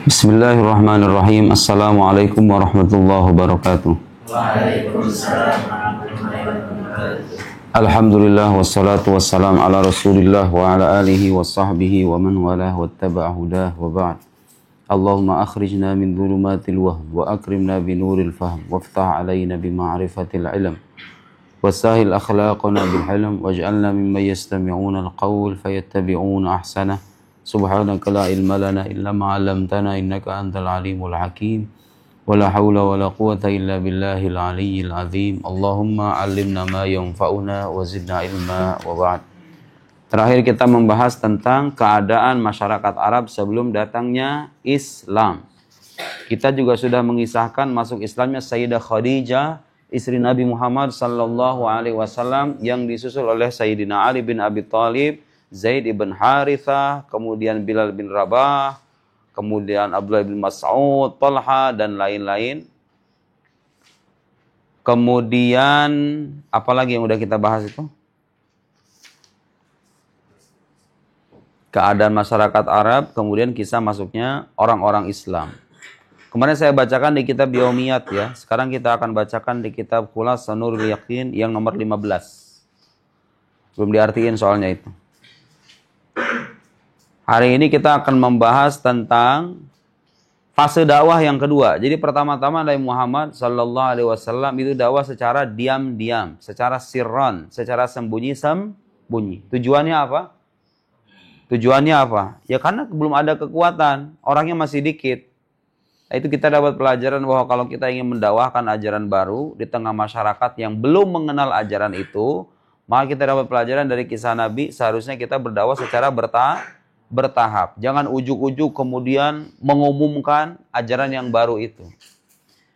Bismillahirrahmanirrahim. Assalamualaikum warahmatullahi wabarakatuh. Waalaikumsalam warahmatullahi wabarakatuh. Alhamdulillah wassalatu wassalam ala Rasulillah wa ala alihi wa sahbihi wa man walah wattaba'a hudah wa ba'd. Allahumma akhrijna min dhulumatil wahm wa akrimna bi nuril fahm waftah alaina bi ma'rifatil ilm wasahil akhlaqana bil hilm waj'alna mimman yastami'una al-qawl fayattabi'una ahsanah. Subhanaka la ilma lana illa ma 'allamtana innaka antal alimul hakim. Wala haula wala quwata illa billahil aliyyil azim. Allahumma 'allimna ma yanfa'una wa zidna ilma wa ba'd. Terakhir kita membahas tentang keadaan masyarakat Arab sebelum datangnya Islam. Kita juga sudah mengisahkan masuk Islamnya Sayyidah Khadijah, istri Nabi Muhammad sallallahu alaihi wasallam, yang disusul oleh Sayyidina Ali bin Abi Thalib, Zaid ibn Harithah, kemudian Bilal bin Rabah, kemudian Abdullah bin Mas'ud, Talha, dan lain-lain. Kemudian apalagi yang udah kita bahas itu? Keadaan masyarakat Arab, kemudian kisah masuknya orang-orang Islam. Kemarin saya bacakan di kitab Yaumiyat ya. Sekarang kita akan bacakan di kitab Khulasatul Nurul Yaqin yang nomor 15. Belum diartiin soalnya itu. Hari ini kita akan membahas tentang fase dakwah yang kedua. Jadi pertama-tama Nabi Muhammad sallallahu alaihi wasallam itu dakwah secara diam-diam, secara sirron, secara sembunyi-sembunyi. Tujuannya apa? Tujuannya apa? Ya karena belum ada kekuatan, orangnya masih dikit. Nah, itu kita dapat pelajaran bahwa kalau kita ingin mendakwahkan ajaran baru di tengah masyarakat yang belum mengenal ajaran itu, maka kita dapat pelajaran dari kisah Nabi, seharusnya kita berdakwah secara bertahap. Jangan ujuk-ujuk kemudian mengumumkan ajaran yang baru itu.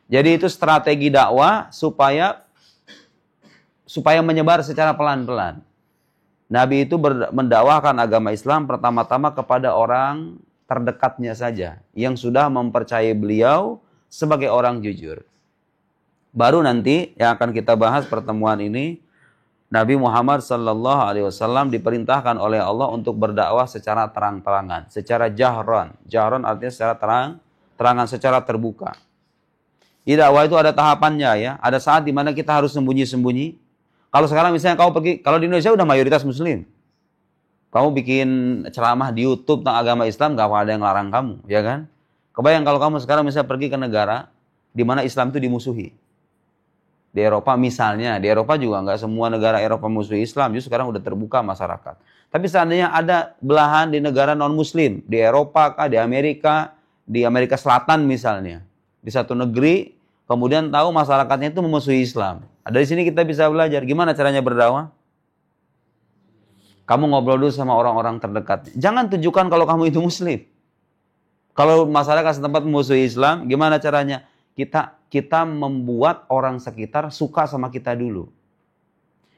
Jadi itu strategi dakwah supaya menyebar secara pelan-pelan. Nabi itu mendakwahkan agama Islam pertama-tama kepada orang terdekatnya saja, yang sudah mempercayai beliau sebagai orang jujur. Baru nanti yang akan kita bahas pertemuan ini, Nabi Muhammad sallallahu alaihi wasallam diperintahkan oleh Allah untuk berdakwah secara terang-terangan, secara jahron. Jahron artinya secara terangan, secara terbuka. Di dakwah itu ada tahapannya ya. Ada saat di mana kita harus sembunyi-sembunyi. Kalau sekarang misalnya kamu pergi, kalau di Indonesia udah mayoritas muslim. Kamu bikin ceramah di YouTube tentang agama Islam, gak ada yang larang kamu, ya kan? Kebayang kalau kamu sekarang misalnya pergi ke negara di mana Islam itu dimusuhi. Di Eropa misalnya, di Eropa juga nggak semua negara Eropa musuh Islam, justru sekarang udah terbuka masyarakat. Tapi seandainya ada belahan di negara non-muslim, di Eropa kah, di Amerika Selatan misalnya, di satu negeri, kemudian tahu masyarakatnya itu memusuhi Islam. Dari sini kita bisa belajar gimana caranya berdakwah. Kamu ngobrol dulu sama orang-orang terdekat. Jangan tunjukkan kalau kamu itu muslim. Kalau masyarakat setempat memusuhi Islam, gimana caranya? Kita membuat orang sekitar suka sama kita dulu.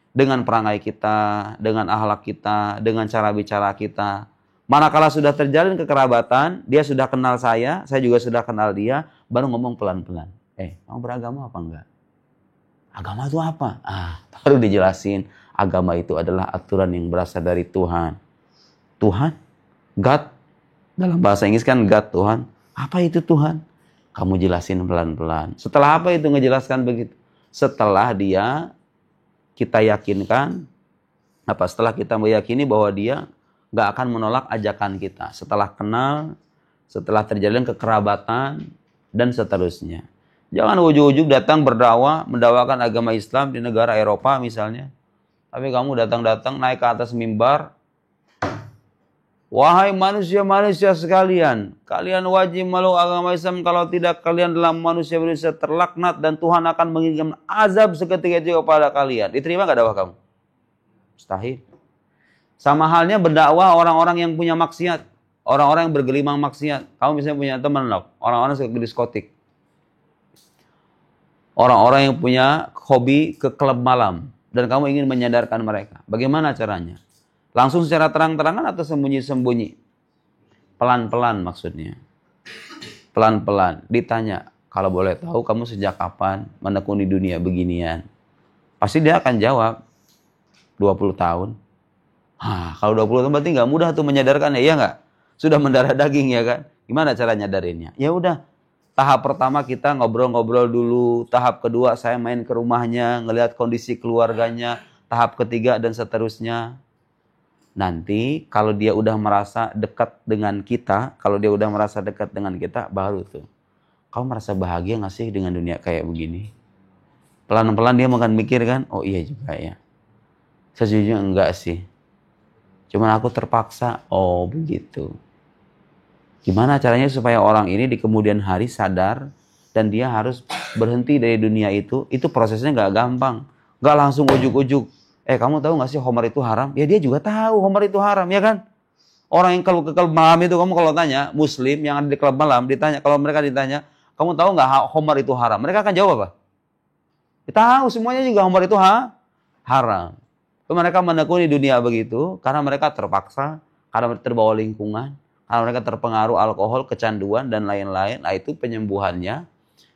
Dengan perangai kita, dengan akhlak kita, dengan cara bicara kita. Manakala sudah terjalin kekerabatan, dia sudah kenal saya juga sudah kenal dia, baru ngomong pelan-pelan. Kamu beragama apa enggak? Agama itu apa? Baru dijelasin. Agama itu adalah aturan yang berasal dari Tuhan. Tuhan? God? Dalam bahasa Inggris kan God, Tuhan. Apa itu Tuhan? Kamu jelasin pelan-pelan. Setelah apa itu ngejelaskan begitu? Setelah kita yakinkan, setelah kita meyakini bahwa dia gak akan menolak ajakan kita. Setelah kenal, setelah terjalin kekerabatan, dan seterusnya. Jangan ujuk-ujuk datang berdakwah, mendakwakan agama Islam di negara Eropa misalnya. Tapi kamu datang-datang naik ke atas mimbar. Wahai manusia-manusia sekalian, kalian wajib meluk agama Islam, kalau tidak kalian dalam manusia-manusia terlaknat dan Tuhan akan mengirimkan azab seketika itu kepada kalian. Diterima gak dakwah kamu? Mustahil. Sama halnya berdakwah orang-orang yang punya maksiat, orang-orang yang bergelimang maksiat. Kamu misalnya punya teman orang-orang suka ke diskotik. Orang-orang yang punya hobi ke klub malam dan kamu ingin menyadarkan mereka. Bagaimana caranya? Langsung secara terang-terangan atau sembunyi-sembunyi? Pelan-pelan maksudnya. Pelan-pelan. Ditanya, kalau boleh tahu kamu sejak kapan menekuni dunia beginian? Pasti dia akan jawab, 20 tahun. Kalau 20 tahun berarti nggak mudah tuh menyadarkan, ya nggak? Sudah mendarah daging ya kan? Gimana cara nyadarinnya? Ya udah, tahap pertama kita ngobrol-ngobrol dulu, tahap kedua saya main ke rumahnya, ngelihat kondisi keluarganya, tahap ketiga dan seterusnya. Nanti kalau dia udah merasa dekat dengan kita, baru tuh, kamu merasa bahagia gak sih dengan dunia kayak begini? Pelan-pelan dia akan mikir kan, oh iya juga ya. Sejujurnya enggak sih. Cuman aku terpaksa, oh begitu. Gimana caranya supaya orang ini di kemudian hari sadar dan dia harus berhenti dari dunia itu prosesnya gak gampang. Gak langsung ujuk-ujuk. Kamu tahu gak sih Homer itu haram? Ya dia juga tahu Homer itu haram, ya kan? Orang yang kalau ke klub malam itu, kamu kalau tanya, Muslim yang ada di klub malam, kalau mereka ditanya, kamu tahu gak Homer itu haram? Mereka akan jawab apa? Ya, tahu semuanya juga Homer itu haram. Mereka menekuni dunia begitu karena mereka terpaksa, karena mereka terbawa lingkungan, karena mereka terpengaruh alkohol, kecanduan, dan lain-lain. Nah itu penyembuhannya.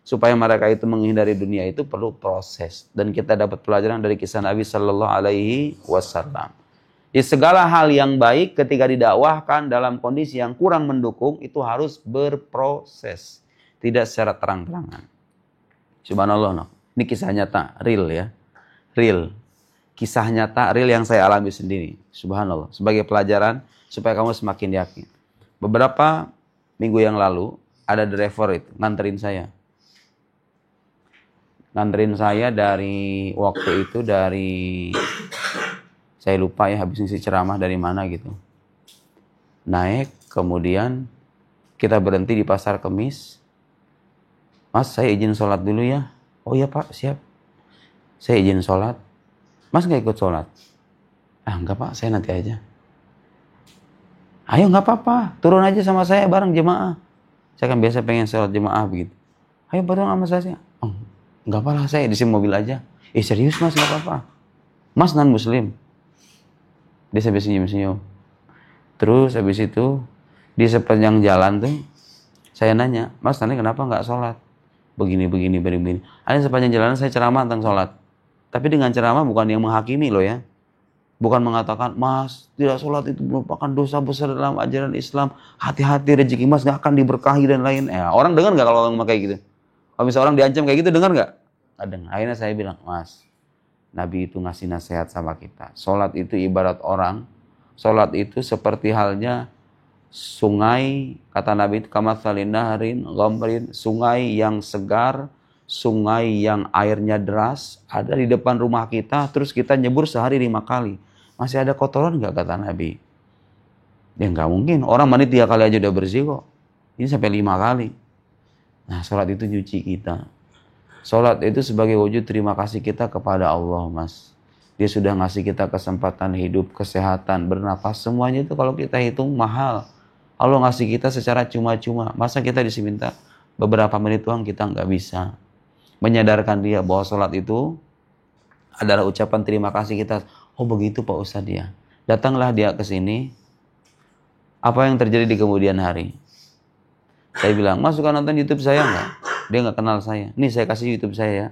Supaya mereka itu menghindari dunia itu perlu proses. Dan kita dapat pelajaran dari kisah Nabi Sallallahu Alaihi Wasallam. Di segala hal yang baik ketika didakwahkan dalam kondisi yang kurang mendukung, itu harus berproses. Tidak secara terang-terangan. Subhanallah. No. Ini kisah nyata, real ya. Real. Kisah nyata, real yang saya alami sendiri. Subhanallah. Sebagai pelajaran, supaya kamu semakin yakin. Beberapa minggu yang lalu, ada driver itu, nganterin saya. Dari waktu itu, saya lupa ya, habis ngisi ceramah dari mana gitu. Naik, kemudian kita berhenti di Pasar Kemis. Mas, saya izin sholat dulu ya. Oh iya Pak, siap. Saya izin sholat. Mas nggak ikut sholat? Enggak Pak, saya nanti aja. Ayo nggak apa-apa, turun aja sama saya bareng jemaah. Saya kan biasa pengen sholat jemaah begitu. Ayo bareng sama saya. Nggak apa-apa, saya di sini mobil aja. Serius Mas, nggak apa-apa. Mas non Muslim. Dia sambil senyum-senyum. Terus habis itu di sepanjang jalan tuh saya nanya, Mas nanti kenapa nggak sholat? Begini. Ada sepanjang jalan saya ceramah tentang sholat. Tapi dengan ceramah bukan yang menghakimi loh ya. Bukan mengatakan, Mas, tidak sholat itu merupakan dosa besar dalam ajaran Islam. Hati-hati, rezeki Mas gak akan diberkahi dan lain. Orang dengar gak kalau orang kayak gitu? Kalau misalnya orang diancam kayak gitu, dengar gak? Nggak dengar. Akhirnya saya bilang, Mas, Nabi itu ngasih nasihat sama kita. Sholat itu ibarat orang. Sholat itu seperti halnya sungai, kata Nabi itu, kamatsalin nahrin, ghamrin, sungai yang segar, sungai yang airnya deras, ada di depan rumah kita, terus kita nyebur sehari 5 kali. Masih ada kotoran nggak, kata Nabi? Ya nggak mungkin, orang mandi 3 kali aja udah bersih kok. Ini sampai 5 kali. Nah, sholat itu nyuci kita. Sholat itu sebagai wujud terima kasih kita kepada Allah, Mas. Dia sudah ngasih kita kesempatan hidup, kesehatan, bernapas, semuanya itu kalau kita hitung mahal. Allah ngasih kita secara cuma-cuma. Masa kita diminta beberapa menit doang, kita nggak bisa menyadarkan dia bahwa sholat itu adalah ucapan terima kasih kita. Oh begitu Pak Ustadz ya. Datanglah dia ke sini. Apa yang terjadi di kemudian hari? Saya bilang, Mas suka nonton YouTube saya nggak? Dia nggak kenal saya. Nih saya kasih YouTube saya ya.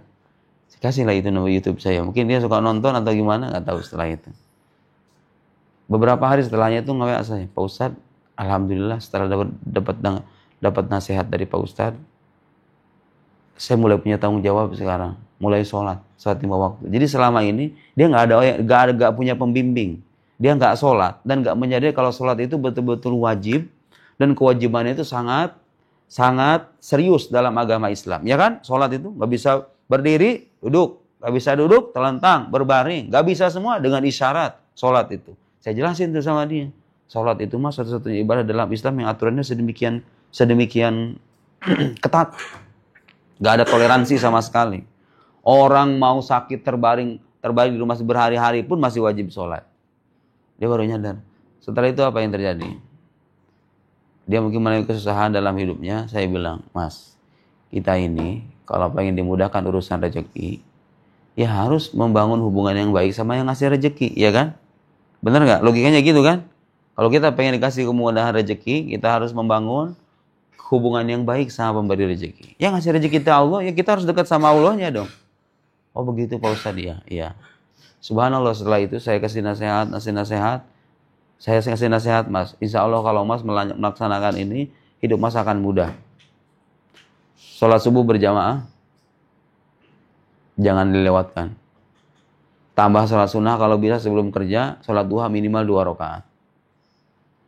Saya kasihlah itu nama YouTube saya. Mungkin dia suka nonton atau gimana, nggak tahu setelah itu. Beberapa hari setelahnya itu nge-WA saya, Pak Ustadz, alhamdulillah setelah dapat nasihat dari Pak Ustadz, saya mulai punya tanggung jawab sekarang, mulai sholat 5 waktu. Jadi selama ini dia nggak punya pembimbing, dia nggak sholat dan nggak menyadari kalau sholat itu betul-betul wajib dan kewajibannya itu sangat serius dalam agama Islam, ya kan? Sholat itu nggak bisa berdiri, duduk, nggak bisa duduk, telentang, berbaring, nggak bisa semua dengan isyarat. Sholat itu, saya jelasin tuh sama dia. Sholat itu mas satu-satunya ibadah dalam Islam yang aturannya sedemikian ketat. Gak ada toleransi sama sekali. Orang mau sakit terbaring di rumah berhari-hari pun masih wajib sholat. Dia baru nyadar. Setelah itu apa yang terjadi? Dia mungkin melalui kesusahan dalam hidupnya. Saya bilang, Mas, kita ini kalau pengen dimudahkan urusan rezeki, ya harus membangun hubungan yang baik sama yang ngasih rezeki, ya kan? Bener gak? Logikanya gitu kan? Kalau kita pengen dikasih kemudahan rezeki, kita harus membangun hubungan yang baik sama pemberi rezeki. Yang ngasih rezeki kita Allah, ya kita harus dekat sama Allahnya dong. Oh begitu Pak Ustadz ya. Iya. Subhanallah, setelah itu saya kasih nasihat. Saya kasih nasihat, Mas. Insya Allah kalau Mas melaksanakan ini, hidup masa akan mudah. Sholat subuh berjamaah, jangan dilewatkan. Tambah sholat sunnah kalau bisa sebelum kerja, sholat duha minimal 2 rakaat.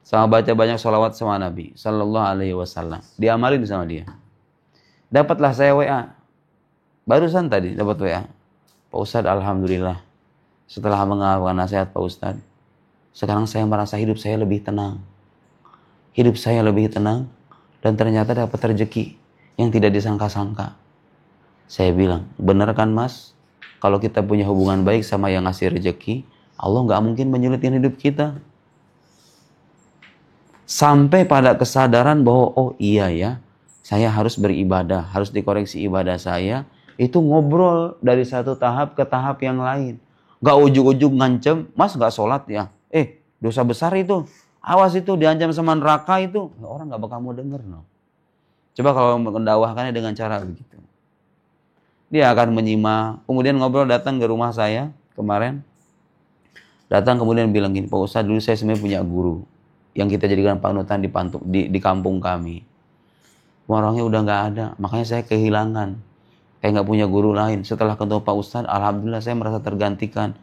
Sama baca banyak sholawat sama Nabi Sallallahu Alaihi Wasallam. Diamalin sama dia. Dapatlah saya WA. Barusan tadi dapat WA. Pak Ustadz, alhamdulillah. Setelah mengamalkan nasihat Pak Ustadz, sekarang saya merasa hidup saya lebih tenang. Hidup saya lebih tenang dan ternyata dapat rezeki yang tidak disangka-sangka. Saya bilang, benar kan Mas? Kalau kita punya hubungan baik sama yang ngasih rezeki, Allah nggak mungkin menyulitin hidup kita. Sampai pada kesadaran bahwa oh iya ya, saya harus beribadah, harus dikoreksi ibadah saya. Itu ngobrol dari satu tahap ke tahap yang lain. Gak ujug-ujug ngancem, Mas gak sholat ya? Dosa besar itu. Awas itu diancam sama neraka itu. Orang gak bakal mau denger. No. Coba kalau mendakwahkannya dengan cara begitu. Dia akan menyimak. Kemudian ngobrol, datang ke rumah saya kemarin. Datang kemudian bilang gini, Pak Ustadz, dulu saya sebenarnya punya guru yang kita jadikan panutan di kampung kami. Orangnya udah gak ada, makanya saya kehilangan. Kayak gak punya guru lain. Setelah ketemu Pak Ustadz, alhamdulillah saya merasa tergantikan.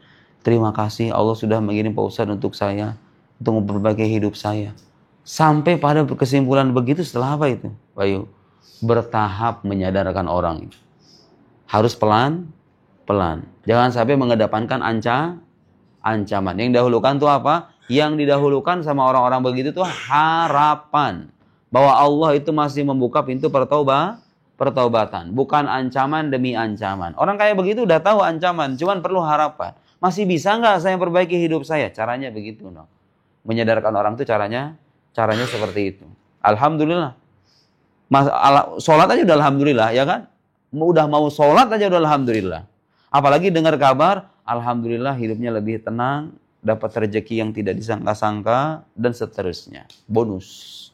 Terima kasih Allah sudah mengirim Pak Ustadz untuk saya, untuk memperbaiki hidup saya. Sampai pada kesimpulan begitu setelah apa itu, Bayu? Bertahap menyadarkan orang itu. Harus pelan-pelan. Jangan sampai mengedepankan ancaman. Yang didahulukan tuh apa? Yang didahulukan sama orang-orang begitu tuh harapan. Bahwa Allah itu masih membuka pintu pertaubatan. Bukan ancaman demi ancaman. Orang kayak begitu udah tahu ancaman. Cuman perlu harapan. Masih bisa nggak saya perbaiki hidup saya? Caranya begitu. No. Menyadarkan orang itu caranya seperti itu. Alhamdulillah. Sholat aja udah alhamdulillah. Ya kan? Udah mau sholat aja udah alhamdulillah. Apalagi dengar kabar. Alhamdulillah hidupnya lebih tenang. Dapat rezeki yang tidak disangka-sangka. Dan seterusnya. Bonus.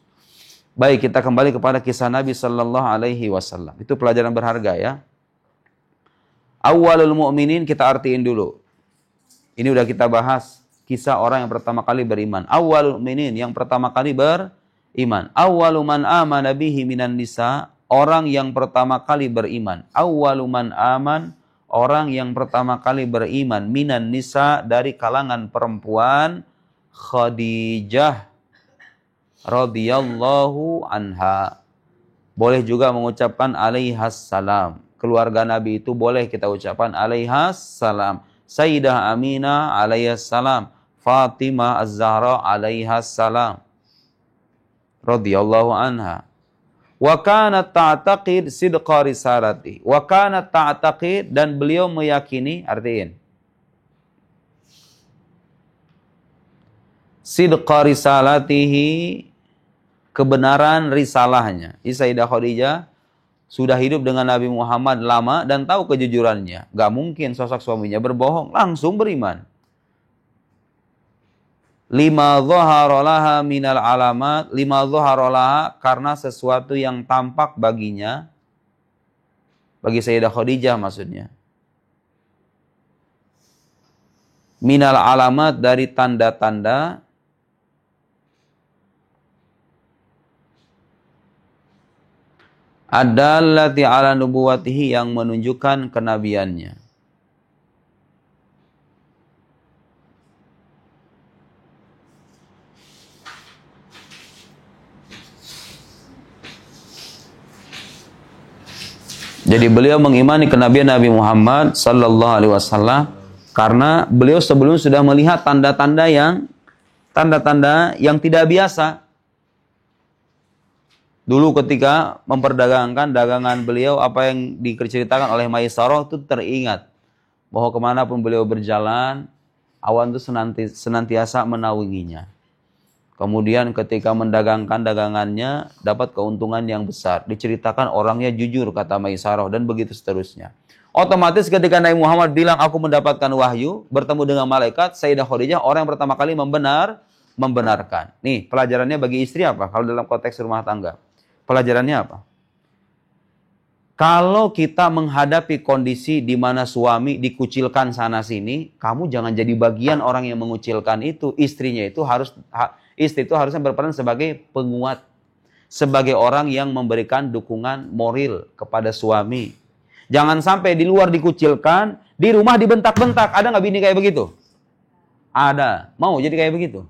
Baik, kita kembali kepada kisah Nabi Sallallahu Alaihi Wasallam. Itu pelajaran berharga ya. Awwalul mu'minin kita artiin dulu. Ini udah kita bahas. Kisah orang yang pertama kali beriman. Awwalul mu'minin yang pertama kali beriman. Awwalu man amana bihi minan nisa. Orang yang pertama kali beriman. Awwalu man aman. Orang yang pertama kali beriman. Minan nisa dari kalangan perempuan. Khadijah radhiyallahu anha. Boleh juga mengucapkan alaihassalam. Keluarga Nabi itu boleh kita ucapkan alaihassalam. Sayyidah Aminah alaihassalam. Fatimah Az-Zahra alaihassalam. Radhiyallahu anha. Wa kanat ta'taqid sidqa risalati. Wa kanat ta'taqid dan beliau meyakini, artiin. Sidqa risalatihi, kebenaran risalahnya. Sayyidah Khadijah sudah hidup dengan Nabi Muhammad lama dan tahu kejujurannya. Gak mungkin sosok suaminya berbohong, langsung beriman. Lima dhaharolaha minal alamat. Lima dhaharolaha karena sesuatu yang tampak baginya. Bagi Sayyidah Khadijah maksudnya. Minal alamat dari tanda-tanda. Adallati ala nubuwatihi yang menunjukkan kenabiannya. Jadi beliau mengimani kenabian Nabi Muhammad sallallahu alaihi wasallam karena beliau sebelum sudah melihat tanda-tanda yang tidak biasa. Dulu ketika memperdagangkan dagangan beliau, apa yang diceritakan oleh Maisarah itu teringat. Bahwa kemanapun beliau berjalan, awan itu senantiasa menaunginya. Kemudian ketika mendagangkan dagangannya, dapat keuntungan yang besar. Diceritakan orangnya jujur, kata Maisarah, dan begitu seterusnya. Otomatis ketika Nabi Muhammad bilang, aku mendapatkan wahyu, bertemu dengan malaikat, Sayyidah Khadijah, orang yang pertama kali membenarkan. Nih, pelajarannya bagi istri apa? Kalau dalam konteks rumah tangga. Pelajarannya apa? Kalau kita menghadapi kondisi di mana suami dikucilkan sana-sini, kamu jangan jadi bagian orang yang mengucilkan itu. Istri itu harusnya berperan sebagai penguat. sebagai orang yang memberikan dukungan moral kepada suami. Jangan sampai di luar dikucilkan, di rumah dibentak-bentak. Ada nggak bini kayak begitu? Ada. Mau jadi kayak begitu?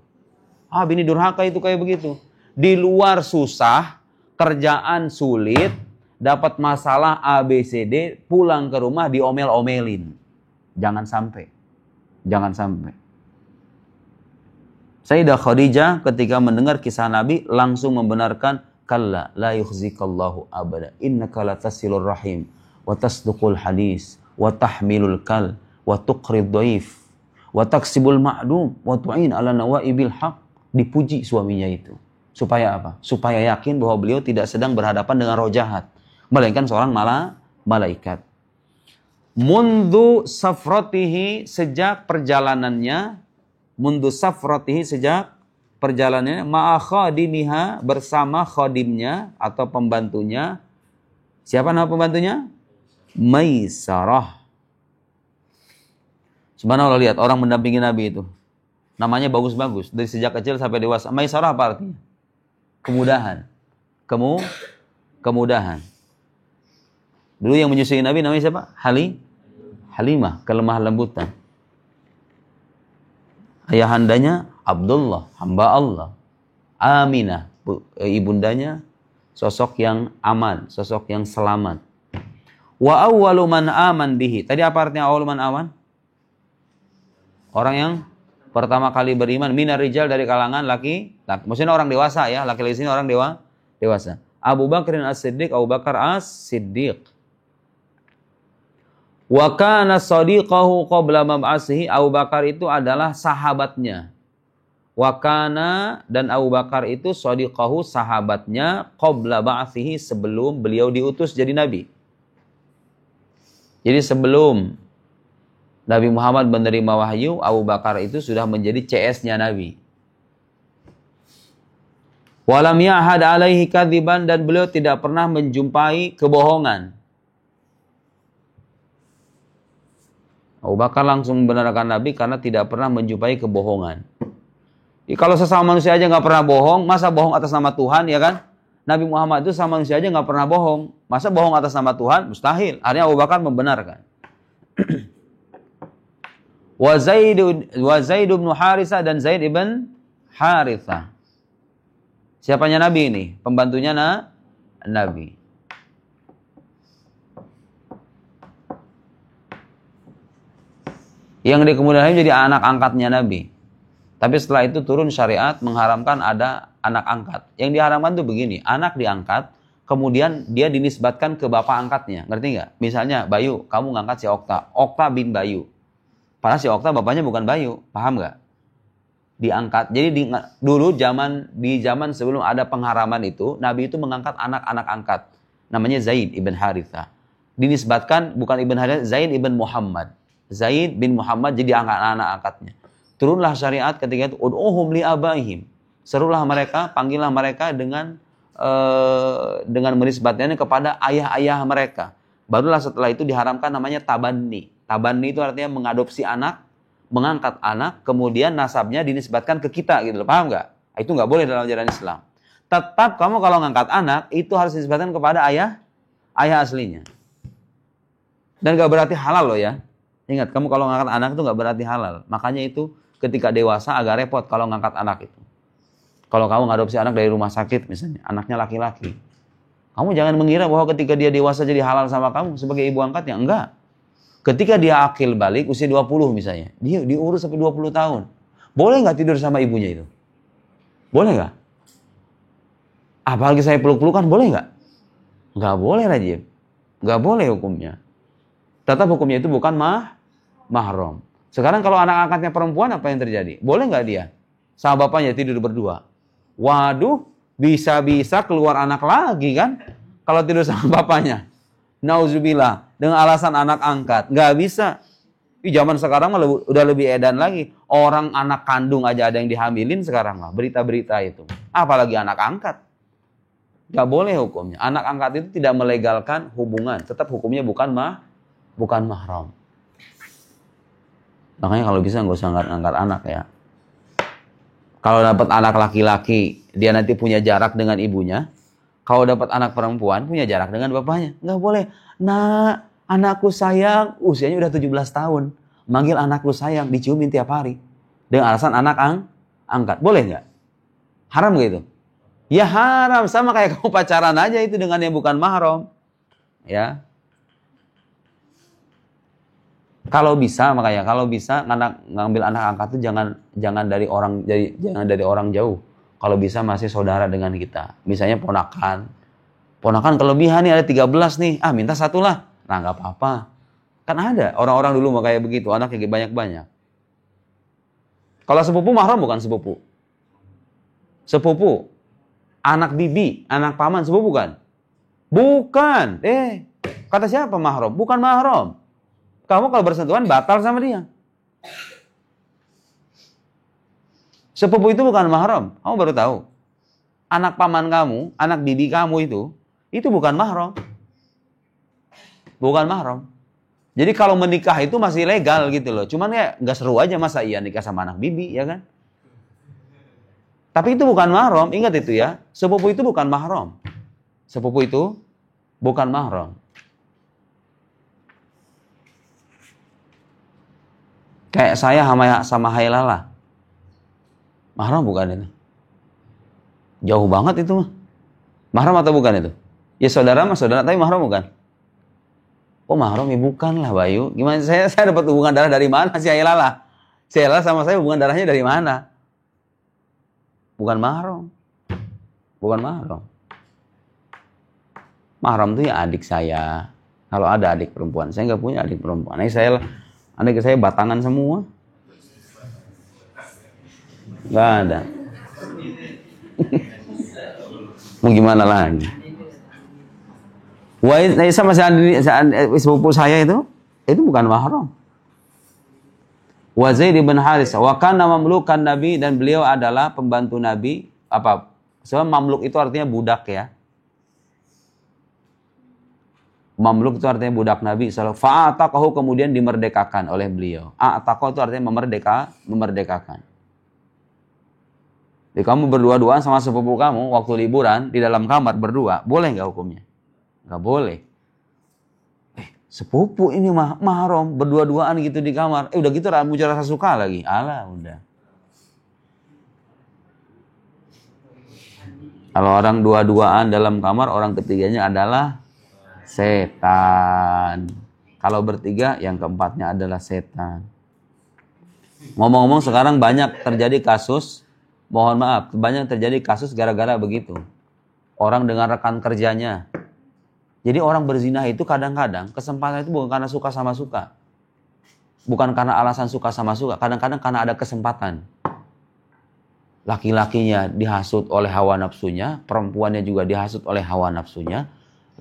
Ah, bini durhaka itu kayak begitu. Di luar susah, kerjaan sulit, dapat masalah ABCD, pulang ke rumah diomel-omelin. Jangan sampai. Jangan sampai. Sayyidah Khadijah ketika mendengar kisah Nabi langsung membenarkan, kalla la yukhzikallahu abada innaka latasilur rahim wa tasduqul hadis wa tahmilul kal wa tuqrid dhaif wa taksibul ma'dum wa tu'in ala nawaibil haq. Dipuji suaminya itu. Supaya apa? Supaya yakin bahwa beliau tidak sedang berhadapan dengan roh jahat, melainkan seorang malaikat. Mundu safratihi, sejak perjalanannya, mundu safratihi, sejak perjalanannya, ma'a khadimiha, bersama khadimnya atau pembantunya. Siapa nama pembantunya? Maisarah. Subhanallah, lihat orang mendampingi Nabi itu. Namanya bagus-bagus, dari sejak kecil sampai dewasa. Maisarah apa artinya? Kemudahan. Kemudahan. Dulu yang menyusui Nabi namanya siapa? Halimah, kelemah lembutan. Ayahandanya Abdullah, hamba Allah. Aminah, ibundanya sosok yang aman, sosok yang selamat. Wa awwalu man aman bihi. Tadi apa artinya awwalu man aman? Orang yang pertama kali beriman, minar rijal, dari kalangan laki. Maksudnya orang dewasa ya, laki-laki sini orang dewasa. Abu Bakrin as-Siddiq, Abu Bakar as-Siddiq. Wa kana sadiqahu qabla mab'asihi. Abu Bakar itu adalah sahabatnya. Wa kana, dan Abu Bakar itu sadiqahu, sahabatnya, qabla ba'asihi, sebelum beliau diutus jadi nabi. Jadi sebelum Nabi Muhammad menerima wahyu, Abu Bakar itu sudah menjadi CS-nya Nabi. Walam ya'had alaihi kadziban, dan beliau tidak pernah menjumpai kebohongan. Abu Bakar langsung membenarkan Nabi karena tidak pernah menjumpai kebohongan. Kalau sesama manusia aja nggak pernah bohong, masa bohong atas nama Tuhan, ya kan? Nabi Muhammad itu sama manusia aja nggak pernah bohong, masa bohong atas nama Tuhan? Mustahil. Akhirnya Abu Bakar membenarkan. Wa Zaid bin Harithah, dan Zaid ibn Harithah. Siapanya Nabi ini? Pembantunya Nabi. Yang di kemudian hari jadi anak angkatnya Nabi. Tapi setelah itu turun syariat mengharamkan ada anak angkat. Yang diharamkan itu begini, anak diangkat, kemudian dia dinisbatkan ke bapak angkatnya. Ngerti nggak? Misalnya Bayu, kamu ngangkat si Okta. Okta bin Bayu. Padahal si Okta bapaknya bukan Bayu, paham nggak? Diangkat. Jadi dulu di zaman sebelum ada pengharaman itu, Nabi itu mengangkat anak-anak angkat. Namanya Zaid ibn Harithah. Dinisbatkan bukan ibn Harithah, Zaid ibn Muhammad. Zaid bin Muhammad jadi anak-anak angkatnya. Turunlah syariat ketika itu, ud'uhum li abaihim. Serulah mereka, panggillah mereka dengan menisbatkannya kepada ayah-ayah mereka. Barulah setelah itu diharamkan namanya tabanni. Tabanni itu artinya mengadopsi anak, mengangkat anak, kemudian nasabnya dinisbatkan ke kita, gitu loh. Paham nggak? Itu nggak boleh dalam ajaran Islam. Tetap kamu kalau ngangkat anak, itu harus dinisbatkan kepada ayah aslinya. Dan nggak berarti halal loh ya. Ingat, kamu kalau ngangkat anak itu nggak berarti halal. Makanya itu ketika dewasa agak repot kalau ngangkat anak itu. Kalau kamu ngadopsi anak dari rumah sakit misalnya, anaknya laki-laki. Kamu jangan mengira bahwa ketika dia dewasa jadi halal sama kamu sebagai ibu angkatnya. Enggak. Ketika dia akil balik usia 20 misalnya, dia diurus sampai 20 tahun. Boleh nggak tidur sama ibunya itu? Boleh nggak? Apalagi saya peluk-pelukan, boleh nggak? Nggak boleh, Rajib. Nggak boleh hukumnya. Tetap hukumnya itu bukan mahram. Sekarang kalau anak angkatnya perempuan, apa yang terjadi? Boleh nggak dia sama bapaknya tidur berdua? Waduh, bisa-bisa keluar anak lagi kan? Kalau tidur sama bapaknya. Nauzubillah, dengan alasan anak angkat. Nggak bisa. Di zaman sekarang udah lebih edan lagi. Orang anak kandung aja ada yang dihamilin sekarang lah. Berita-berita itu. Apalagi anak angkat. Nggak boleh hukumnya. Anak angkat itu tidak melegalkan hubungan. Tetap hukumnya bukan mahram. Makanya kalau bisa nggak usah angkat anak ya. Kalau dapat anak laki-laki, dia nanti punya jarak dengan ibunya, Kalau dapat anak perempuan, punya jarak dengan bapaknya. Nggak boleh. Nah, anakku sayang, usianya udah 17 tahun. Manggil anakku sayang, diciumin tiap hari. Dengan alasan anak angkat. Boleh nggak? Haram nggak itu? Ya haram. Sama kayak kamu pacaran aja itu dengan yang bukan mahram. Ya. Kalau bisa, makanya kalau bisa ngambil anak angkat itu jangan dari orang jauh. Kalau bisa masih saudara dengan kita. Misalnya ponakan. Ponakan kelebihan nih ada 13 nih. Minta satu lah. Nah nggak apa-apa. Kan ada orang-orang dulu mau kayak begitu. Anaknya banyak-banyak. Kalau sepupu mahram bukan sepupu. Sepupu. Anak bibi. Anak paman sepupu kan? Bukan. Kata siapa mahram? Bukan mahram. Kamu kalau bersentuhan batal sama dia. Sepupu itu bukan mahram. Kamu baru tahu. Anak paman kamu, anak bibi kamu itu bukan mahram. Bukan mahram. Jadi kalau menikah itu masih legal gitu loh. Cuman ya nggak seru aja masa iya nikah sama anak bibi, ya kan? Tapi itu bukan mahram. Ingat itu ya. Sepupu itu bukan mahram. Sepupu itu bukan mahram. Kayak saya sama Hailala. Mahram bukan itu? Jauh banget itu mah. Mahram atau bukan itu? Ya saudara mah saudara, tapi mahram bukan? Oh mahram ya bukan lah Bayu. Gimana saya dapat hubungan darah dari mana si Hailala? Si Hailala sama saya hubungan darahnya dari mana? Bukan mahram. Bukan mahram. Mahram itu ya adik saya. Kalau ada adik perempuan, saya nggak punya adik perempuan. Adik saya batangan semua. Nggak ada. Mau gimana lagi? Sama sepupu saya itu bukan mahram. Wa Zaid bin Haritsah wa kana mamlukan Nabi, dan beliau adalah pembantu Nabi. Apa? Sebab mamluk itu artinya budak ya. Mamluk itu artinya budak Nabi. Fa'ataqahu, kemudian dimerdekakan oleh beliau. A'taqahu itu artinya memerdekakan. Jadi kamu berdua-duaan sama sepupu kamu waktu liburan di dalam kamar berdua, boleh nggak hukumnya? Nggak boleh. Sepupu ini mahram berdua-duaan gitu di kamar. Udah gitu muncul rasa suka lagi. Alah udah. Kalau orang dua-duaan dalam kamar, orang ketiganya adalah setan. Kalau bertiga, yang keempatnya adalah setan. Ngomong-ngomong sekarang banyak terjadi kasus, mohon maaf, banyak terjadi kasus gara-gara begitu. Orang dengan rekan kerjanya. Jadi orang berzina itu kadang-kadang kesempatan itu bukan karena suka sama suka. Bukan karena alasan suka sama suka. Kadang-kadang karena ada kesempatan. Laki-lakinya dihasut oleh hawa nafsunya, perempuannya juga dihasut oleh hawa nafsunya.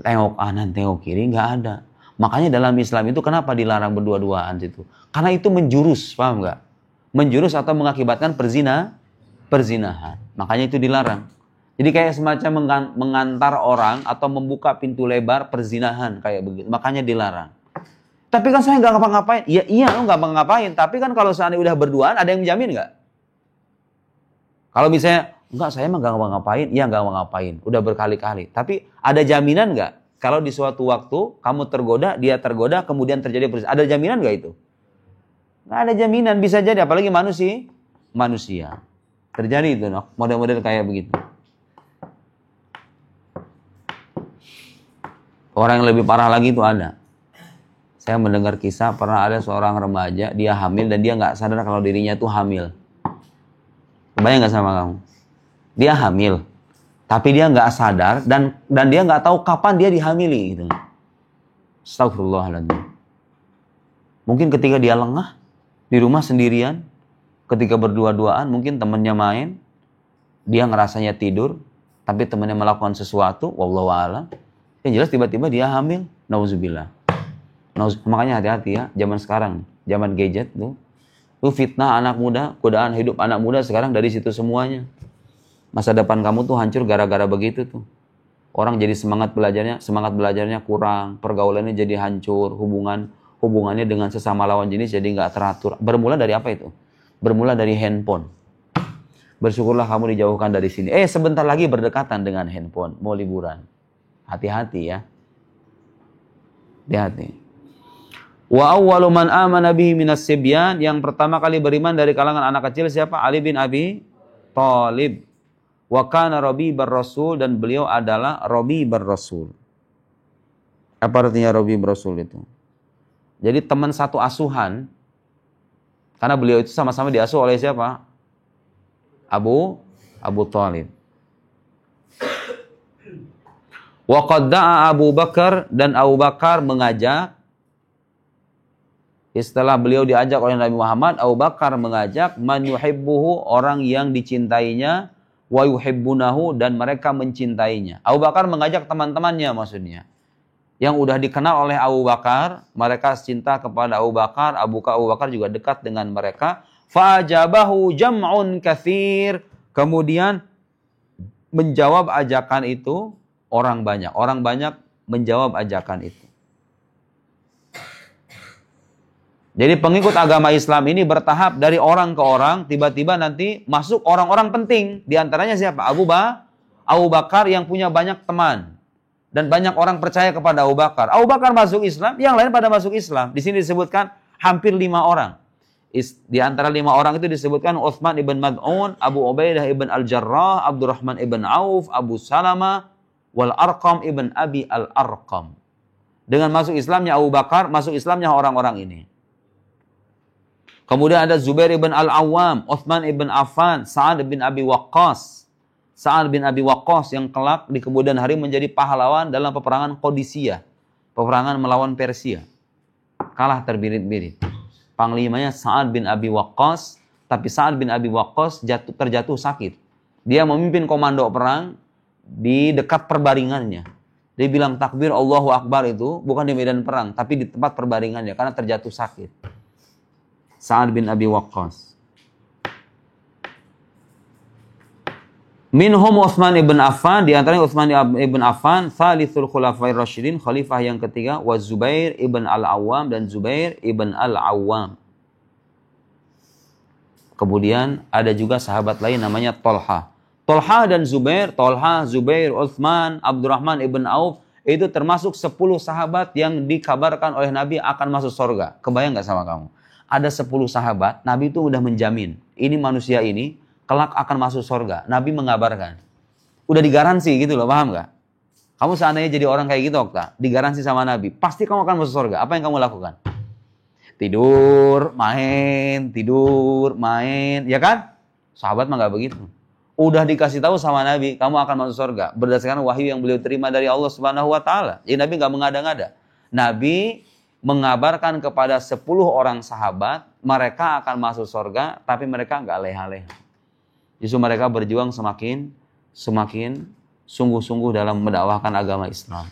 Tengok kanan, tengok kiri, nggak ada. Makanya dalam Islam itu kenapa dilarang berdua-duaan itu? Karena itu menjurus, paham nggak? Menjurus atau mengakibatkan perzinahan. Makanya itu dilarang. Jadi kayak semacam mengantar orang atau membuka pintu lebar perzinahan kayak begitu. Makanya dilarang. Tapi kan saya nggak ngapa-ngapain. Ya iya, lu nggak ngapa-ngapain. Tapi kan kalau seandainya udah berduaan, ada yang menjamin nggak? Kalau misalnya enggak, saya mah nggak ngapa-ngapain. Iya nggak ngapa-ngapain. Udah berkali-kali. Tapi ada jaminan nggak? Kalau di suatu waktu kamu tergoda, dia tergoda, kemudian terjadi perzinahan. Ada jaminan nggak itu? Nggak ada jaminan. Bisa jadi, apalagi manusia. Terjadi itu, model-model kayak begitu. Orang yang lebih parah lagi itu ada. Saya mendengar kisah pernah ada seorang remaja, dia hamil dan dia nggak sadar kalau dirinya itu hamil. Kebayang nggak sama kamu? Dia hamil, tapi dia nggak sadar dan dia nggak tahu kapan dia dihamili gitu. Astagfirullahaladzim. Mungkin ketika dia lengah di rumah sendirian, ketika berdua-duaan, mungkin temannya main, dia ngerasanya tidur, tapi temannya melakukan sesuatu, wallahu a'lam. Yang jelas tiba-tiba dia hamil, nauzubillah. Makanya hati-hati ya, zaman sekarang, zaman gadget tuh fitnah anak muda, godaan hidup anak muda sekarang dari situ semuanya. Masa depan kamu tuh hancur gara-gara begitu tuh. Orang jadi semangat belajarnya kurang, pergaulannya jadi hancur, hubungannya dengan sesama lawan jenis jadi nggak teratur. Bermula dari apa itu? Bermula dari handphone. Bersyukurlah kamu dijauhkan dari sini. Sebentar lagi berdekatan dengan handphone, mau liburan. Hati-hati ya. Hati-hati. Wa awwalu man amana bihi minas sibyan, yang pertama kali beriman dari kalangan anak kecil siapa? Ali bin Abi Thalib. Wa kana rabibar rasul, dan beliau adalah rabibar rasul. Apa artinya rabibar rasul itu? Jadi teman satu asuhan, karena beliau itu sama-sama diasuh oleh siapa? Abu Thalib. Wa qad da'a Abu Bakar, dan Abu Bakar mengajak. Setelah beliau diajak oleh Nabi Muhammad, Abu Bakar mengajak man yuhibbuhu, orang yang dicintainya, wa yuhibbunahu, dan mereka mencintainya. Abu Bakar mengajak teman-temannya maksudnya. Yang udah dikenal oleh Abu Bakar, mereka cinta kepada Abu Bakar, Abu Bakar juga dekat dengan mereka. Fa'ajabahu jam'un katsir. Kemudian menjawab ajakan itu orang banyak. Orang banyak menjawab ajakan itu. Jadi pengikut agama Islam ini bertahap dari orang ke orang, tiba-tiba nanti masuk orang-orang penting. Di antaranya siapa? Abu Bakar yang punya banyak teman. Dan banyak orang percaya kepada Abu Bakar. Abu Bakar masuk Islam, yang lain pada masuk Islam. Di sini disebutkan hampir 5 orang. Di antara 5 orang itu disebutkan Utsman ibn Mad'un, Abu Ubaidah ibn Al-Jarrah, Abdurrahman ibn Auf, Abu Salamah, wal Arqam ibn Abi Al-Arqam. Dengan masuk Islamnya Abu Bakar, masuk Islamnya orang-orang ini. Kemudian ada Zubair ibn Al-Awwam, Utsman ibn Affan, Sa'ad bin Abi Waqqas. Sa'ad bin Abi Waqqas yang kelak di kemudian hari menjadi pahlawan dalam peperangan Qadisiyah. Peperangan melawan Persia. Kalah terbirit-birit. Panglimanya Sa'ad bin Abi Waqqas, tapi Sa'ad bin Abi Waqqas terjatuh sakit. Dia memimpin komando perang di dekat perbaringannya. Dia bilang takbir Allahu Akbar itu bukan di medan perang, tapi di tempat perbaringannya karena terjatuh sakit. Sa'ad bin Abi Waqqas. Minhum Utsman ibn Affan, di antaranya Utsman ibn Affan, tsalithul khulafair rasyidin, khalifah yang ketiga, wa Zubair ibn Al-Awwam, dan Zubair ibn Al-Awwam. Kemudian ada juga sahabat lain namanya Tolha. Tolha dan Zubair, Utsman, Abdurrahman ibn Auf, itu termasuk 10 sahabat yang dikabarkan oleh Nabi akan masuk surga. Kebayang gak sama kamu? Ada 10 sahabat, Nabi itu udah menjamin, ini manusia ini kelak akan masuk surga. Nabi mengabarkan. Udah digaransi gitu loh, paham gak? Kamu seandainya jadi orang kayak gitu, Okta, digaransi sama Nabi, pasti kamu akan masuk surga. Apa yang kamu lakukan? Tidur, main, ya kan? Sahabat mah gak begitu. Udah dikasih tahu sama Nabi, kamu akan masuk surga. Berdasarkan wahyu yang beliau terima dari Allah Subhanahu wa Ta'ala. Jadi Nabi gak mengada-ngada. Nabi mengabarkan kepada 10 orang sahabat, mereka akan masuk surga, tapi mereka nggak leha-leha. Justru mereka berjuang semakin sungguh-sungguh dalam mendakwahkan agama Islam.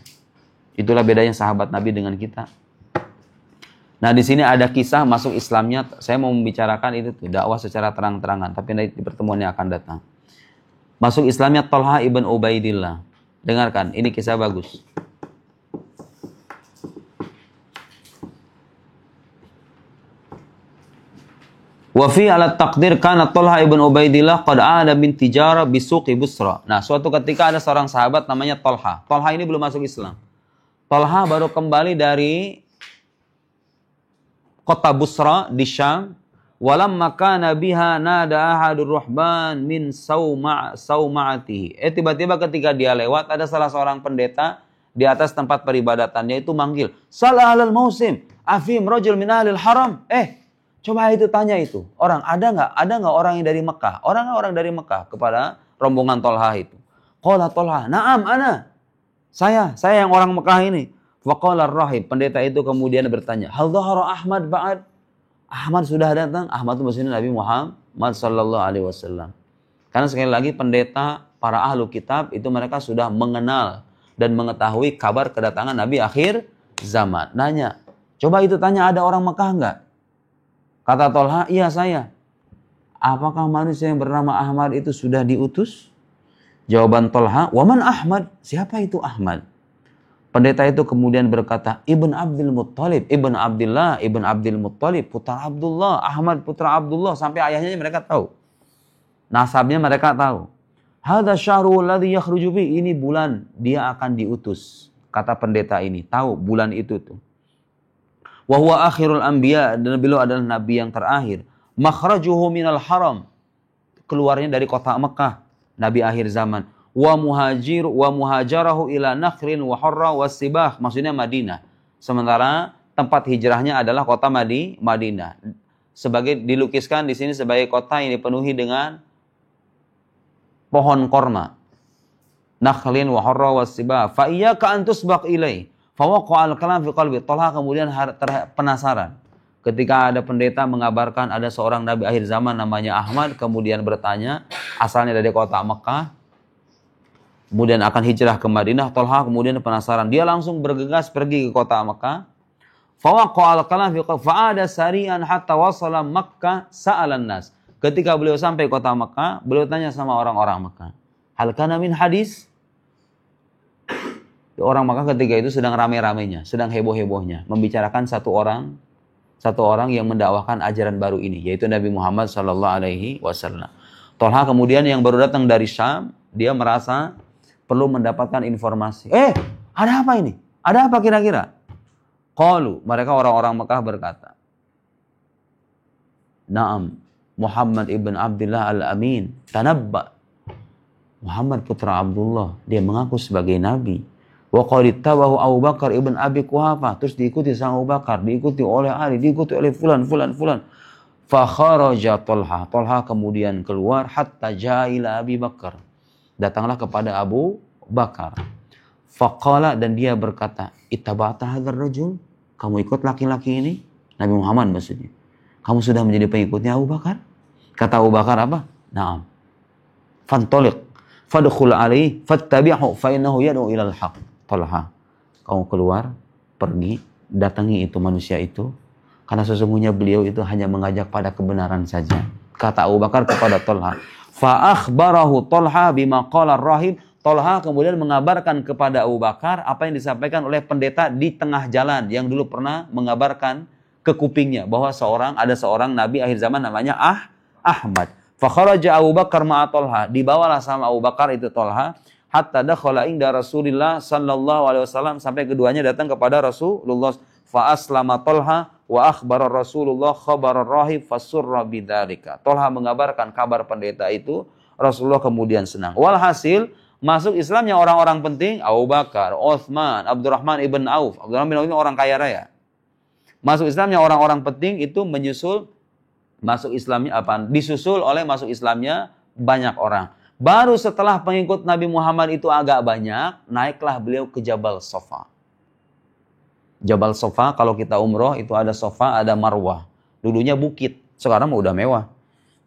Itulah bedanya sahabat Nabi dengan kita. Nah, di sini ada kisah masuk Islamnya. Saya mau membicarakan itu tuh, dakwah secara terang-terangan, tapi nanti di pertemuan yang akan datang. Masuk Islamnya Tolha ibn Ubaidillah. Dengarkan, ini kisah bagus. Wa fi ala taqdir kana Tolha ibn Ubaidillah qad ada min tijara bisuqi Busra. Nah, suatu ketika ada seorang sahabat namanya Tolha. Tolha ini belum masuk Islam. Tolha baru kembali dari kota Busra di Syam. Walamma kana biha nada ahadur ruhban min sauma'atihi. Tiba-tiba ketika dia lewat, ada salah seorang pendeta di atas tempat peribadatannya itu manggil, "Salah alal mausim, afim rajul min ahlil haram." Coba itu tanya itu. Orang ada nggak orang yang dari Mekah? Orang dari Mekah kepada rombongan Tolha itu. Qala Tolha, "Na'am ana." Saya yang orang Mekah ini. Faqala ar-rahib, pendeta itu kemudian bertanya, "Hal dhahara Ahmad ba'd?" Ahmad sudah datang. Ahmad itu maksudnya Nabi Muhammad sallallahu alaihi wasallam. Karena sekali lagi pendeta, para ahlu kitab itu mereka sudah mengenal dan mengetahui kabar kedatangan Nabi akhir zaman. Nanya, "Coba itu tanya ada orang Mekah enggak?" Kata Tolha, "Iya saya." "Apakah manusia yang bernama Ahmad itu sudah diutus?" Jawaban Tolha, "Waman Ahmad?" Siapa itu Ahmad? Pendeta itu kemudian berkata, Ibn Abdul Muttalib, Ibn Abdullah, Ibn Abdul Muttalib, putra Abdullah, Ahmad putra Abdullah, sampai ayahnya mereka tahu. Nasabnya mereka tahu. Hadza syahrul ladzi yakhruju bi, ini bulan dia akan diutus. Kata pendeta ini, tahu bulan itu tuh. Wa huwa akhirul anbiya, dan beliau adalah nabi yang terakhir. Makhrajuhu minal haram, keluarnya dari kota Mekah, nabi akhir zaman. Wa muhajarahu ila Nakhrin wa Hurra was-Sibah, maksudnya Madinah. Sementara tempat hijrahnya adalah kota Madinah. Sebagai dilukiskan di sini sebagai kota yang dipenuhi dengan pohon korma. Nakhlin wa Hurra was-Sibah. Fa iyyaka an tusbaq ilai. Fa waqa'al kalam fi qalbi. Talha kemudian penasaran. Ketika ada pendeta mengabarkan ada seorang nabi akhir zaman namanya Ahmad, kemudian bertanya, asalnya dari kota Mekah, kemudian akan hijrah ke Madinah. Talha kemudian penasaran. Dia langsung bergegas pergi ke kota Mekah. Fa waqa'al kalam fi qalbi. Fa ada sari'an hatta wasala Makkah sa'alan nas. Ketika beliau sampai kota Mekah, beliau tanya sama orang-orang Mekah, hal kana min hadis? Orang Mekah ketika itu sedang rame-ramenya, sedang heboh-hebohnya membicarakan satu orang yang mendakwahkan ajaran baru ini, yaitu Nabi Muhammad SAW. Talha kemudian yang baru datang dari Syam, dia merasa perlu mendapatkan informasi. Ada apa ini? Ada apa kira-kira? Qalu, mereka orang-orang Mekah berkata, Naam, Muhammad ibn Abdullah al-Amin, tanabba. Muhammad putra Abdullah, dia mengaku sebagai nabi. Wa qad ittabahu Abu Bakar ibn Abi Quhafah, terus diikuti sama Abu Bakar, diikuti oleh Ali, diikuti oleh fulan. Fa kharaja Talha. Talha kemudian keluar hatta jaa ila Abi Bakar. Datanglah kepada Abu Bakar. Faqala, dan dia berkata, ittaba'ta hadzal rajul? Kamu ikut laki-laki ini? Nabi Muhammad maksudnya. Kamu sudah menjadi pengikutnya Abu Bakar? Kata Abu Bakar apa? Naam. Fantoliq. Fadkhul alaihi fattabi'hu fa innahu yad'u ilal haq. Talha, kamu keluar, pergi, datangi itu manusia itu, karena sesungguhnya beliau itu hanya mengajak pada kebenaran saja. Kata Abu Bakar kepada Talha. Fa akhbarahu Talha bima qala ar-rahib. Talha kemudian mengabarkan kepada Abu Bakar apa yang disampaikan oleh pendeta di tengah jalan yang dulu pernah mengabarkan ke kupingnya bahwa ada seorang nabi akhir zaman namanya Ahmad. Fa kharaja Abu Bakar ma'a Talha, dibawalah sama Abu Bakar itu Talha, hatta dakhala inda Rasulillah sallallahu alaihi wasallam, sampai keduanya datang kepada Rasulullah. Fa aslama Talha wa akhbara Rasulullah khabar ar-rahib fasurra bidzalika. Talha mengabarkan kabar pendeta itu, Rasulullah kemudian senang. Walhasil masuk Islamnya orang-orang penting, Abu Bakar, Utsman, Abdurrahman ibn Auf. Abdurrahman ibn Auf ini orang kaya raya. Masuk Islamnya orang-orang penting itu menyusul masuk Islamnya disusul oleh masuk Islamnya banyak orang. Baru setelah pengikut Nabi Muhammad itu agak banyak, naiklah beliau ke Jabal Safa. Jabal Safa, kalau kita umroh itu ada Safa, ada Marwah. Dulunya bukit, sekarang udah mewah.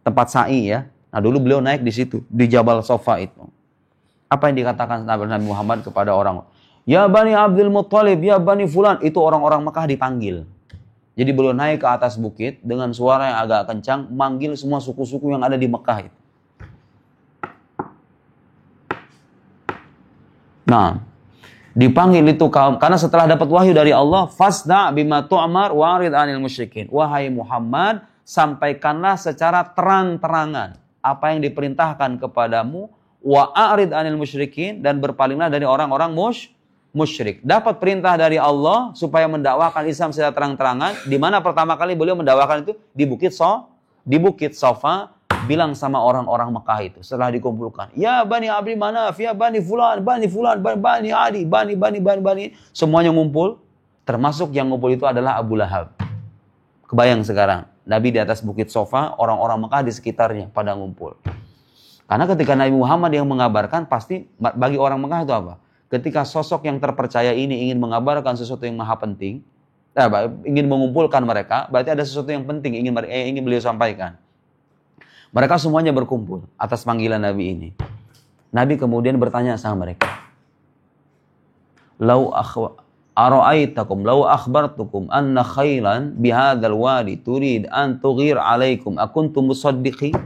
Tempat sa'i ya. Nah dulu beliau naik di situ, di Jabal Safa itu. Apa yang dikatakan Nabi Muhammad kepada orang? Ya Bani Abdul Muttalib, ya Bani Fulan. Itu orang-orang Mekah dipanggil. Jadi beliau naik ke atas bukit dengan suara yang agak kencang, manggil semua suku-suku yang ada di Mekah itu. Nah, dipanggil itu kaum, karena setelah dapat wahyu dari Allah, fasda bima tu'mar wa'rid 'anil musyrikin. Wahai Muhammad, sampaikanlah secara terang-terangan apa yang diperintahkan kepadamu, wa'rid 'anil musyrikin, dan berpalinglah dari orang-orang musyrik. Dapat perintah dari Allah supaya mendakwakan Islam secara terang-terangan. Di mana pertama kali beliau mendakwakan itu di Bukit Safa. Bilang sama orang-orang Mekah itu setelah dikumpulkan, ya Bani Abdi Manaf, ya Bani Fulan, Bani Adi, Bani, semuanya ngumpul, termasuk yang ngumpul itu adalah Abu Lahab. Kebayang sekarang, Nabi di atas Bukit Safa, orang-orang Mekah di sekitarnya pada ngumpul. Karena ketika Nabi Muhammad yang mengabarkan, pasti bagi orang Mekah itu apa? Ketika sosok yang terpercaya ini ingin mengabarkan sesuatu yang maha penting, ingin mengumpulkan mereka, berarti ada sesuatu yang penting ingin beliau sampaikan. Mereka semuanya berkumpul atas panggilan Nabi ini. Nabi kemudian bertanya sama mereka, "Lau ara'aitakum lau akhbartukum anna khailan bihadzal wadi turid an tughir 'alaikum akuntum musaddiqi?"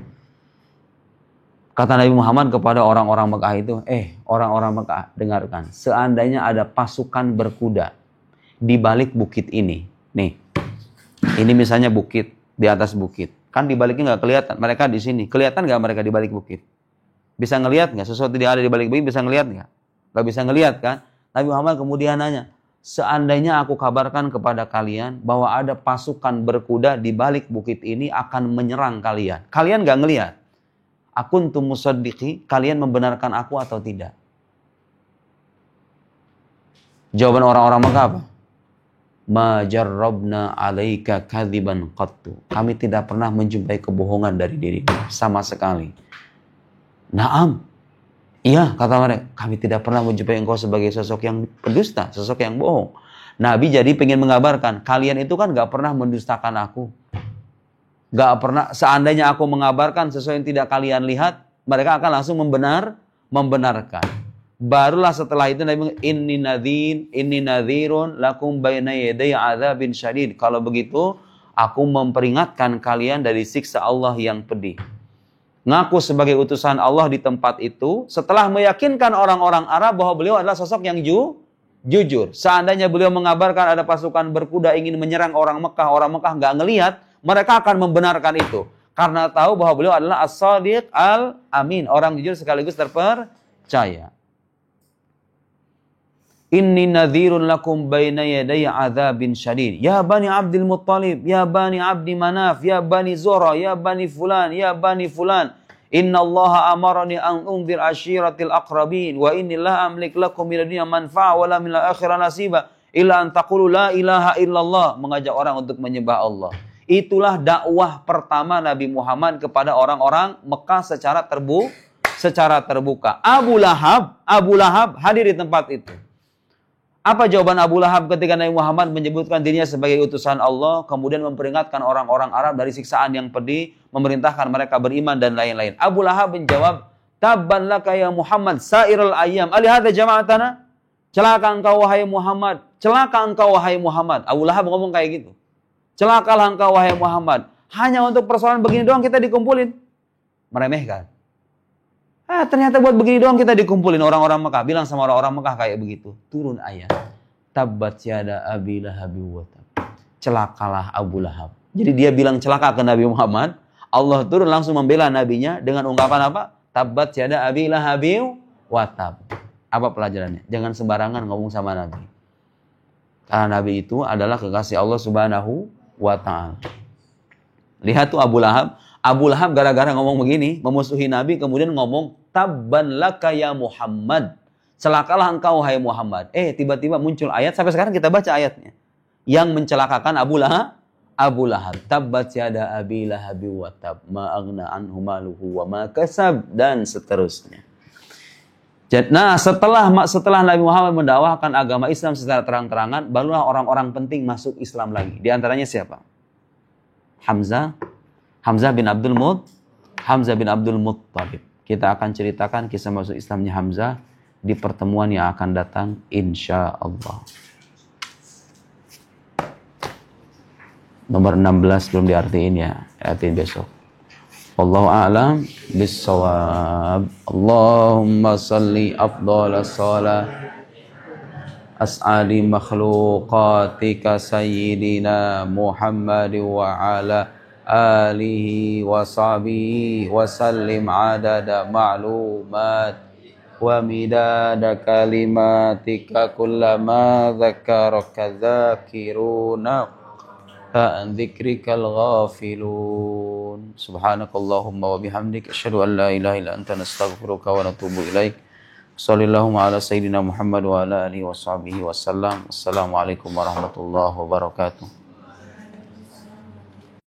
Kata Nabi Muhammad kepada orang-orang Mekah itu, orang-orang Mekah, dengarkan, seandainya ada pasukan berkuda di balik bukit ini. Nih, ini misalnya bukit, di atas bukit. Kan di baliknya nggak kelihatan. Mereka di sini. Kelihatan nggak mereka di balik bukit? Bisa ngelihat nggak? Sesuatu yang ada di balik bukit bisa ngelihat nggak? Nggak bisa ngelihat kan? Nabi Muhammad kemudian nanya, seandainya aku kabarkan kepada kalian bahwa ada pasukan berkuda di balik bukit ini akan menyerang kalian. Kalian nggak ngelihat. Akuntum musaddiqi, kalian membenarkan aku atau tidak? Jawaban orang-orang Mekah apa? Ma jarrabna 'alaika kadziban qattu. Kami tidak pernah menjumpai kebohongan dari dirimu sama sekali. Naam. Iya, kata mereka, kami tidak pernah menjumpai engkau sebagai sosok yang pendusta, sosok yang bohong. Nabi jadi pengen mengabarkan, kalian itu kan gak pernah mendustakan aku. Gak pernah, seandainya aku mengabarkan sesuatu yang tidak kalian lihat, mereka akan langsung membenarkan. Barulah setelah itu Nabi inni nadhirun lakum baina yaday adzabin syadid. Kalau begitu, aku memperingatkan kalian dari siksa Allah yang pedih. Ngaku sebagai utusan Allah di tempat itu setelah meyakinkan orang-orang Arab bahwa beliau adalah sosok yang jujur. Seandainya beliau mengabarkan ada pasukan berkuda ingin menyerang orang Mekah nggak ngelihat, mereka akan membenarkan itu. Karena tahu bahwa beliau adalah as-sadiq al-amin, orang jujur sekaligus terpercaya. Inni nadhirun lakum baina yaday adzabin syadid. Ya bani Abdul Muttalib, ya bani Abdi Manaf, ya bani Zuhra, ya bani fulan, ya bani fulan. Inna Allah amarani an unzir ashiratil aqrabin wa inni la amlik lakum min dunya manfa'a wa la min al-akhirah nasiba illa an taqulu la ilaha illallah. Mengajak orang untuk menyembah Allah. Itulah dakwah pertama Nabi Muhammad kepada orang-orang Mekah secara terbuka. Abu Lahab hadir di tempat itu. Apa jawaban Abu Lahab ketika Nabi Muhammad menyebutkan dirinya sebagai utusan Allah, kemudian memperingatkan orang-orang Arab dari siksaan yang pedih, memerintahkan mereka beriman dan lain-lain. Abu Lahab menjawab, Tabban laka ya Muhammad sairul ayyam alihada jama'atana. Celaka engkau wahai Muhammad, celaka engkau wahai Muhammad. Abu Lahab ngomong kayak gitu. Celakalah engkau wahai Muhammad. Hanya untuk persoalan begini doang kita dikumpulin. Meremehkan. Ternyata buat begini doang kita dikumpulin orang-orang Mekah. Bilang sama orang-orang Mekah kayak begitu. Turun ayat. Tabbat yada Abi Lahab wa tab. Celakalah Abu Lahab. Jadi dia bilang celaka ke Nabi Muhammad. Allah turun langsung membela nabinya dengan ungkapan apa? Tabbat yada Abi Lahab wa tab. Apa pelajarannya? Jangan sembarangan ngomong sama Nabi. Karena Nabi itu adalah kekasih Allah Subhanahu wa ta'ala. Lihat tuh Abu Lahab. Abu Lahab gara-gara ngomong begini, memusuhi Nabi, kemudian ngomong, Tabban laka ya Muhammad. Celakalah engkau, hai Muhammad. Tiba-tiba muncul ayat, sampai sekarang kita baca ayatnya. Yang mencelakakan Abu Lahab. Tabbat yada Abi Lahab wa tab. Ma aghna anhu maluhu wa ma kasab. Dan seterusnya. Nah, setelah Nabi Muhammad mendakwahkan agama Islam secara terang-terangan, barulah orang-orang penting masuk Islam lagi. Di antaranya siapa? Hamzah bin Abdul Muttalib. Kita akan ceritakan kisah masuk Islamnya Hamzah di pertemuan yang akan datang insya Allah. Nomor 16 belum diartiin ya, artiin besok. Wallahu a'lam bis-shawab. Allahumma salli afdhalas shalah as'ali makhluqatika sayyidina Muhammad wa ala alihi wa sahbihi wa sallim adada ma'lumat wa midada kalimatika kullama dzakaraka dzakiruna an dzikrikal ghafilun. Subhanakallahumma wa bihamdik asyhadu an la ilaha illa anta nastaghfiruka wa natubu ilaik. Shallallahu ala sayyidina Muhammad wa ala alihi wa sahbihi wasallam. Assalamualaikum warahmatullahi wabarakatuh.